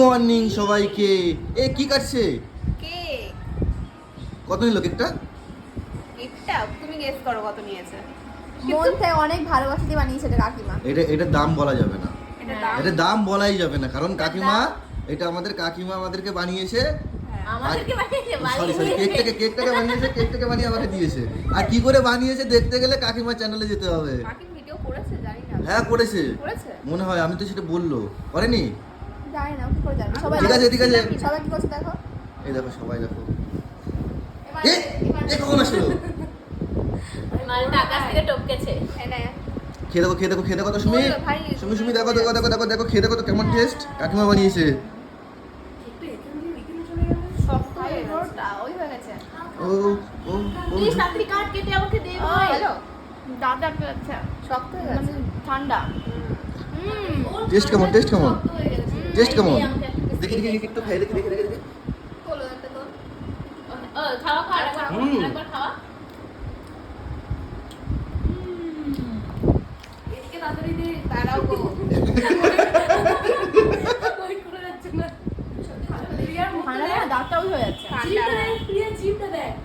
Morning সবাইকে। এ কি কাটছে? কেক। কত নিল কেকটা? কেকটা তুমি গেস করো কত নিয়েছে। মন থেকে অনেক ভালোবাসা দিয়ে বানিয়েছে এটা কাকিমা। এটা দাম বলা যাবে না, এটা দাম এটা দাম বলাই যাবে না, কারণ কাকিমা এটা আমাদের কাকিমা আমাদেরকে বানিয়েছে। আমাদেরকে বানিয়েছে সরি সরি, কেকটাকে বানিয়েছে, কেকটাকে বানিয়ে আমাকে দিয়েছে। আর কি করে বানিয়েছে দেখতে গেলে কাকিমা চ্যানেলে যেতে হবে। কাকিম ভিডিও করেছে জানি না। হ্যাঁ করেছে করেছে? মনে হয়, আমি তো সেটা বললো করেনি। জানি না কি করে জানবে সবাই। ঠিক আছে ঠিক আছে, সবাই কি করছে দেখো। এই দেখো সবাই দেখো। এ এ কখন আসলো? মালটা আকাশ থেকে টপকেছে। হ্যাঁ খেয়ে দেখো খেয়ে দেখো খেয়ে দেখো তো সুমি। বললো ভাই, সুমি দেখো দেখো দেখো দেখো দেখো খেয়ে দেখো তো কেমন টেস্ট কাকিমা বানিয়েছে। শক্ত হয়ে গেছে। পুরোটা ওই হয়ে গেছে। ও ও ও প্লিজ তাড়াতাড়ি কাট কেটে আমাকে দে ভাই। হ্যালো দাদা আচ্ছা শক্ত হয়ে গেছে। ঠান্ডা। টেস্ট কেমন টেস্ট কেমন হয়ে গেছে। টেস্ট কেমন? দেখি দেখি একটু খাই দেখি দেখি দেখি। বলো একটা তো। ও খাওয়া একবার একবার খাওয়া। এদিকে তাড়াতাড়ি দে। তারাও গো